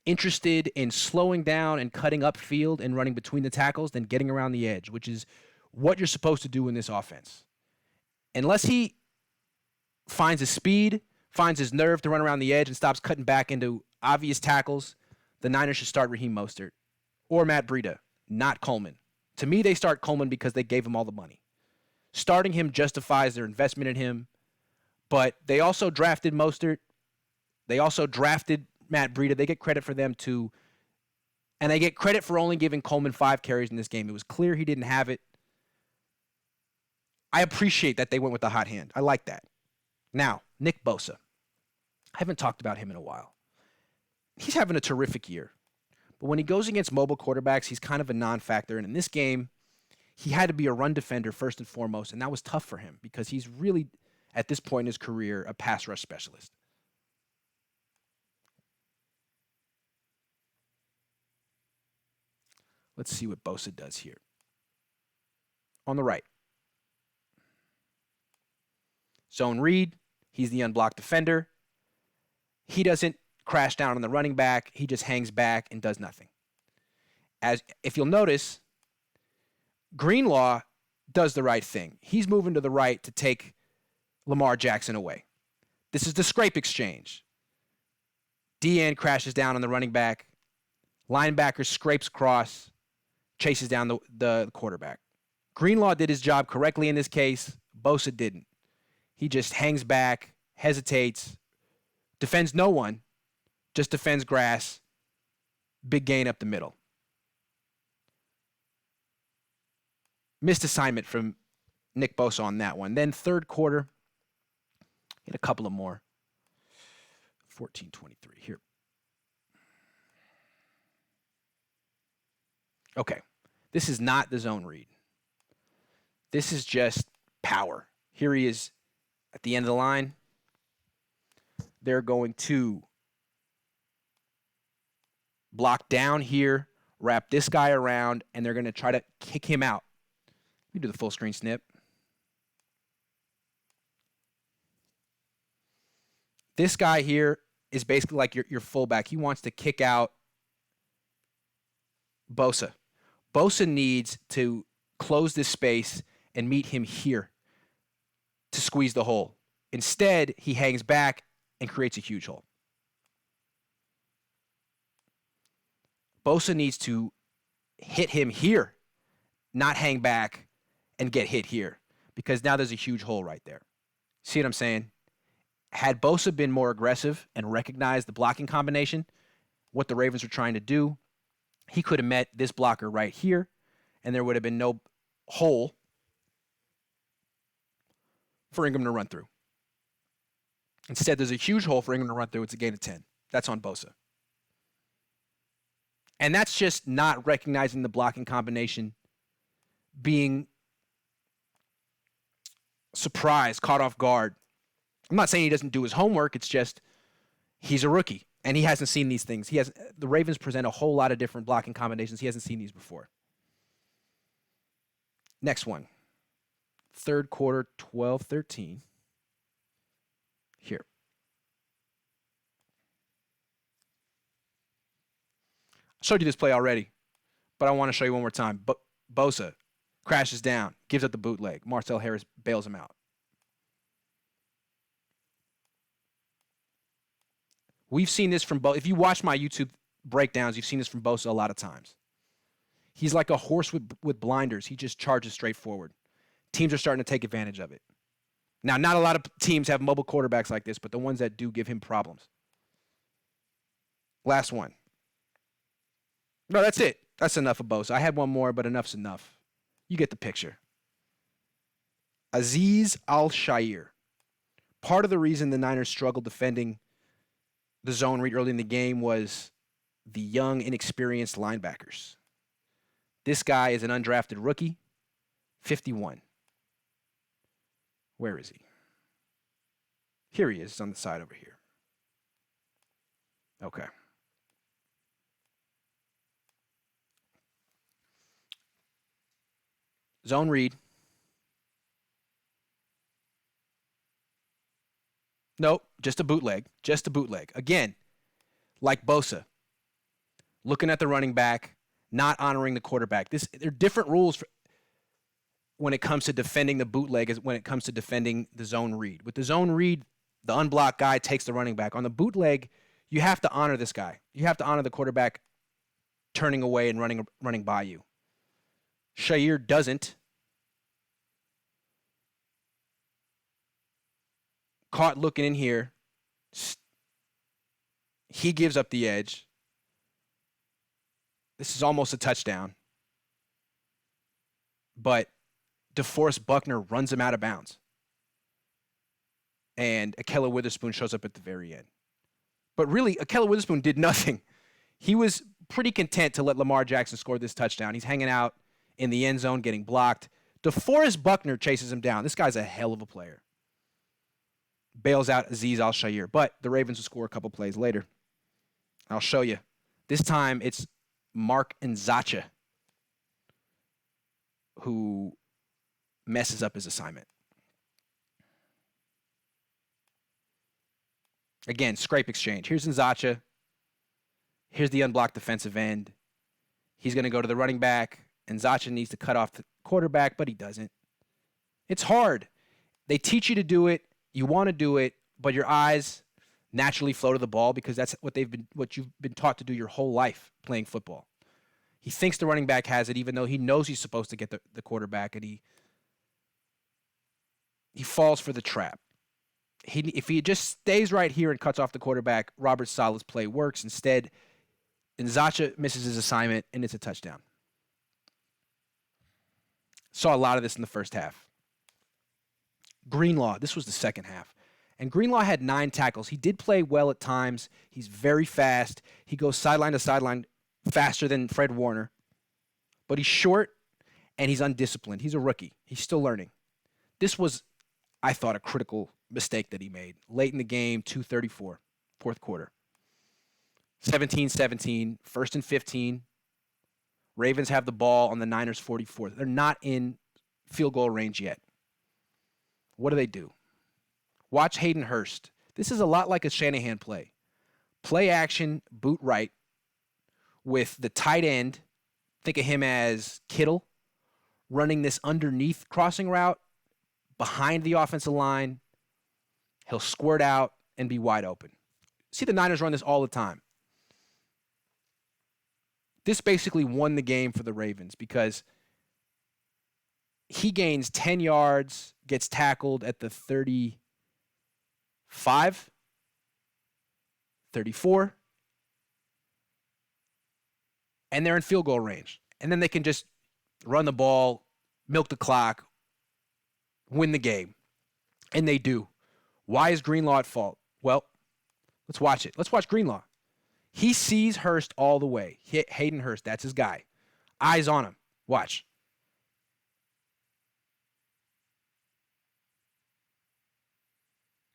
interested in slowing down and cutting upfield and running between the tackles than getting around the edge, which is what you're supposed to do in this offense. Unless he finds his speed, finds his nerve to run around the edge and stops cutting back into obvious tackles, the Niners should start Raheem Mostert or Matt Breida, not Coleman. To me, they start Coleman because they gave him all the money. Starting him justifies their investment in him, but they also drafted Mostert. They also drafted Matt Breida. They get credit for them too. And they get credit for only giving Coleman 5 carries in this game. It was clear he didn't have it. I appreciate that they went with the hot hand. I like that. Now, Nick Bosa. I haven't talked about him in a while. He's having a terrific year. But when he goes against mobile quarterbacks, he's kind of a non-factor. And in this game, he had to be a run defender first and foremost. And that was tough for him because he's really, at this point in his career, a pass rush specialist. Let's see what Bosa does here. On the right. Zone read. He's the unblocked defender. He doesn't crash down on the running back. He just hangs back and does nothing. If you'll notice, Greenlaw does the right thing. He's moving to the right to take Lamar Jackson away. This is the scrape exchange. DN crashes down on the running back. Linebacker scrapes across, chases down the quarterback. Greenlaw did his job correctly in this case. Bosa didn't. He just hangs back, hesitates, defends no one, just defends grass, big gain up the middle. Missed assignment from Nick Bosa on that one. Then third quarter, hit a couple of more. 14-23 here. Okay, this is not the zone read. This is just power. Here he is at the end of the line. They're going to block down here, wrap this guy around, and they're going to try to kick him out. Let me do the full screen snip. This guy here is basically like your fullback. He wants to kick out Bosa. Bosa needs to close this space and meet him here to squeeze the hole. Instead, he hangs back and creates a huge hole. Bosa needs to hit him here, not hang back and get hit here, because now there's a huge hole right there. See what I'm saying? Had Bosa been more aggressive and recognized the blocking combination, what the Ravens were trying to do, he could have met this blocker right here, and there would have been no hole for Ingram to run through. Instead, there's a huge hole for Ingram to run through. It's a gain of 10. That's on Bosa. And that's just not recognizing the blocking combination, being surprised, caught off guard. I'm not saying he doesn't do his homework. It's just he's a rookie, and he hasn't seen these things. The Ravens present a whole lot of different blocking combinations. He hasn't seen these before. Next one. Third quarter, 12-13. Here. I showed you this play already, but I want to show you one more time. Bosa crashes down, gives up the bootleg. Marcel Harris bails him out. We've seen this from Bosa. If you watch my YouTube breakdowns, you've seen this from Bosa a lot of times. He's like a horse with blinders. He just charges straight forward. Teams are starting to take advantage of it. Now, not a lot of teams have mobile quarterbacks like this, but the ones that do give him problems. Last one. No, that's it. That's enough of Bosa. I had one more, but enough's enough. You get the picture. Azeez Al-Shaair. Part of the reason the Niners struggled defending the zone read early in the game was the young, inexperienced linebackers. This guy is an undrafted rookie, 51. Where is he? Here he is. He's on the side over here. Okay. Zone read. Nope, just a bootleg. Just a bootleg. Again, like Bosa, looking at the running back, not honoring the quarterback. There are different rules when it comes to defending the bootleg as when it comes to defending the zone read. With the zone read, the unblocked guy takes the running back. On the bootleg, you have to honor this guy. You have to honor the quarterback turning away and running by you. Shaair doesn't. Caught looking in here. He gives up the edge. This is almost a touchdown. But DeForest Buckner runs him out of bounds. And Ahkello Witherspoon shows up at the very end. But really, Ahkello Witherspoon did nothing. He was pretty content to let Lamar Jackson score this touchdown. He's hanging out in the end zone, getting blocked. DeForest Buckner chases him down. This guy's a hell of a player. Bails out Azeez Al-Shaair. But the Ravens will score a couple plays later. I'll show you. This time, it's Mark Nzacha who messes up his assignment. Again, scrape exchange. Here's Nzacha. Here's the unblocked defensive end. He's going to go to the running back. Nzacha needs to cut off the quarterback, but he doesn't. It's hard. They teach you to do it. You want to do it, but your eyes naturally flow to the ball because that's what you've been taught to do your whole life playing football. He thinks the running back has it, even though he knows he's supposed to get the quarterback, and he he falls for the trap. If he just stays right here and cuts off the quarterback, Robert Saleh's play works. Instead, Nzacha misses his assignment, and it's a touchdown. Saw a lot of this in the first half. Greenlaw, this was the second half. And Greenlaw had 9 tackles. He did play well at times. He's very fast. He goes sideline to sideline faster than Fred Warner. But he's short, and he's undisciplined. He's a rookie. He's still learning. This was, I thought, a critical mistake that he made. Late in the game, 2:34, fourth quarter. 17-17, 1st and 15. Ravens have the ball on the Niners' 44. They're not in field goal range yet. What do? Watch Hayden Hurst. This is a lot like a Shanahan play. Play action, boot right, with the tight end, think of him as Kittle, running this underneath crossing route behind the offensive line. He'll squirt out and be wide open. See the Niners run this all the time. This basically won the game for the Ravens because he gains 10 yards, gets tackled at the 35, 34, and they're in field goal range. And then they can just run the ball, milk the clock, win the game. And they do. Why is Greenlaw at fault? Well, let's watch it. Let's watch Greenlaw. He sees Hurst all the way. Hayden Hurst, that's his guy. Eyes on him. Watch.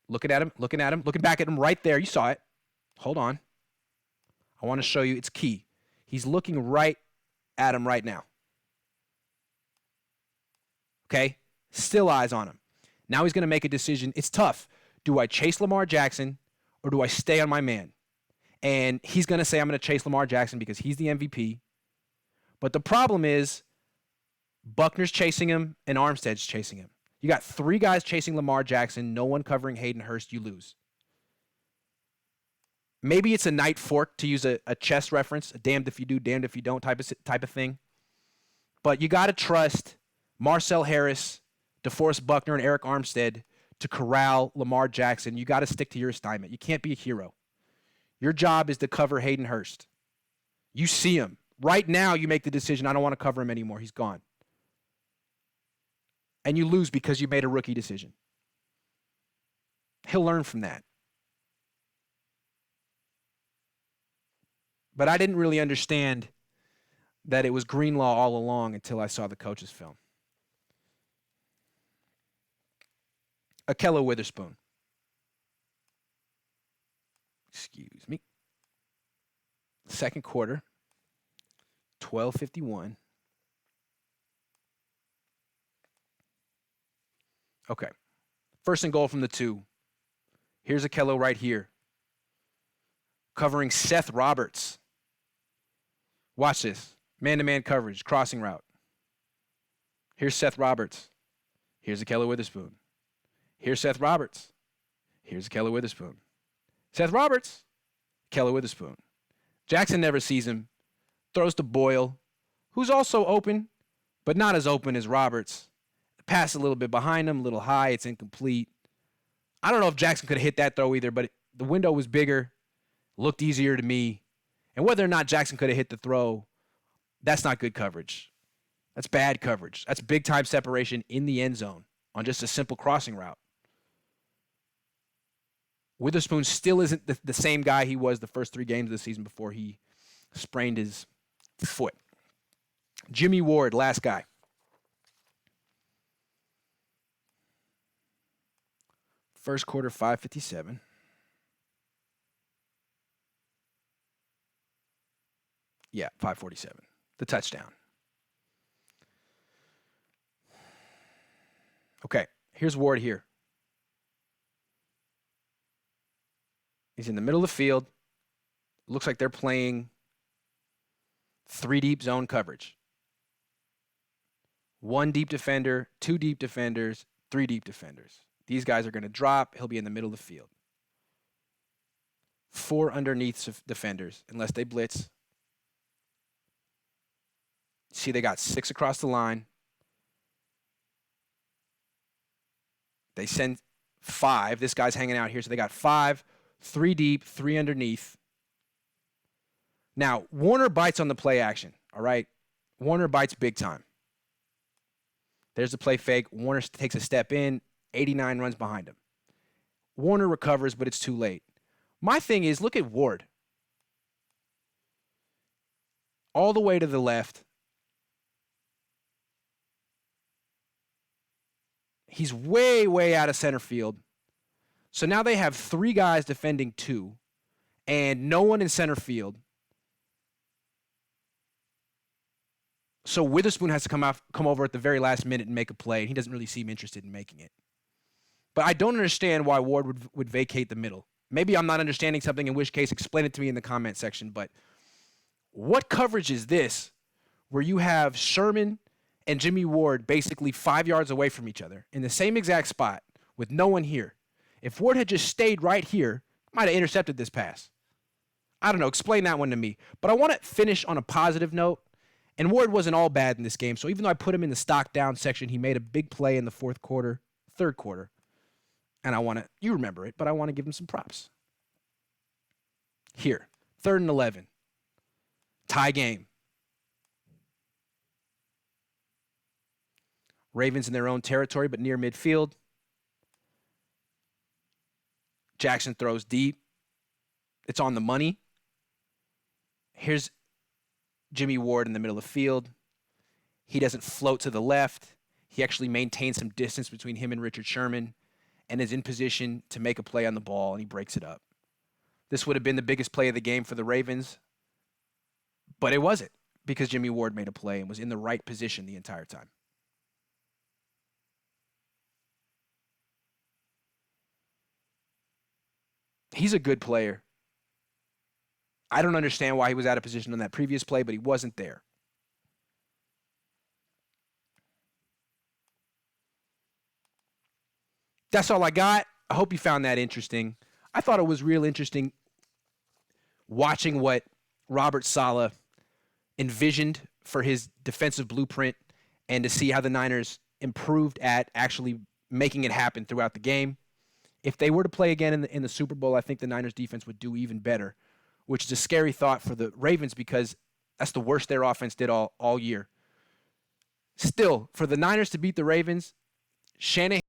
Looking at him, looking back at him right there. You saw it. Hold on. I want to show you. It's key. He's looking right at him right now. Okay? Still eyes on him. Now he's going to make a decision. It's tough. Do I chase Lamar Jackson or do I stay on my man? And he's going to say, I'm going to chase Lamar Jackson because he's the MVP. But the problem is Buckner's chasing him and Armstead's chasing him. You got 3 guys chasing Lamar Jackson, no one covering Hayden Hurst, you lose. Maybe it's a night fork, to use a chess reference, a damned if you do, damned if you don't type of thing. But you got to trust Marcel Harris, DeForest Buckner, and Eric Armstead to corral Lamar Jackson. You got to stick to your assignment. You can't be a hero. Your job is to cover Hayden Hurst. You see him. Right now, you make the decision, I don't want to cover him anymore. He's gone. And you lose because you made a rookie decision. He'll learn from that. But I didn't really understand that it was Greenlaw all along until I saw the coach's film. Ahkello Witherspoon. Excuse me. Second quarter, 12:51. Okay. 1st and goal from the 2. Here's Ahkello right here. Covering Seth Roberts. Watch this. Man-to-man coverage, crossing route. Here's Seth Roberts. Here's Ahkello Witherspoon. Here's Seth Roberts. Here's Ahkello Witherspoon. Seth Roberts. Ahkello Witherspoon. Jackson never sees him. Throws to Boyle, who's also open, but not as open as Roberts. Pass a little bit behind him, a little high. It's incomplete. I don't know if Jackson could have hit that throw either, but the window was bigger, looked easier to me. And whether or not Jackson could have hit the throw, that's not good coverage. That's bad coverage. That's big-time separation in the end zone on just a simple crossing route. Witherspoon still isn't the same guy he was the first 3 games of the season before he sprained his foot. Jimmy Ward, last guy. First quarter, 5:57. Yeah, 5:47. The touchdown. Okay, here's Ward here. He's in the middle of the field. Looks like they're playing 3 deep zone coverage. 1 deep defender, 2 deep defenders, 3 deep defenders. These guys are going to drop. He'll be in the middle of the field. 4 underneath defenders, unless they blitz. See, they got 6 across the line. They send 5. This guy's hanging out here, so they got 5, 3 deep, 3 underneath. Now, Warner bites on the play action, all right? Warner bites big time. There's the play fake. Warner takes a step in. 89 runs behind him. Warner recovers, but it's too late. My thing is, look at Ward. All the way to the left. He's way, way out of center field. So now they have 3 guys defending 2 and no one in center field. So Witherspoon has to come over at the very last minute and make a play, and he doesn't really seem interested in making it. But I don't understand why Ward would vacate the middle. Maybe I'm not understanding something, in which case explain it to me in the comment section. But what coverage is this where you have Sherman and Jimmy Ward basically 5 yards away from each other in the same exact spot with no one here? If Ward had just stayed right here, might have intercepted this pass. I don't know. Explain that one to me. But I want to finish on a positive note. And Ward wasn't all bad in this game. So even though I put him in the stock down section, he made a big play in the third quarter. And you remember it, but I want to give him some props. Here, 3rd and 11. Tie game. Ravens in their own territory, but near midfield. Jackson throws deep. It's on the money. Here's Jimmy Ward in the middle of the field. He doesn't float to the left. He actually maintains some distance between him and Richard Sherman and is in position to make a play on the ball, and he breaks it up. This would have been the biggest play of the game for the Ravens, but it wasn't, because Jimmy Ward made a play and was in the right position the entire time. He's a good player. I don't understand why he was out of position on that previous play, but he wasn't there. That's all I got. I hope you found that interesting. I thought it was real interesting watching what Robert Saleh envisioned for his defensive blueprint and to see how the Niners improved at actually making it happen throughout the game. If they were to play again in the Super Bowl, I think the Niners defense would do even better, which is a scary thought for the Ravens because that's the worst their offense did all year. Still, for the Niners to beat the Ravens, Shanahan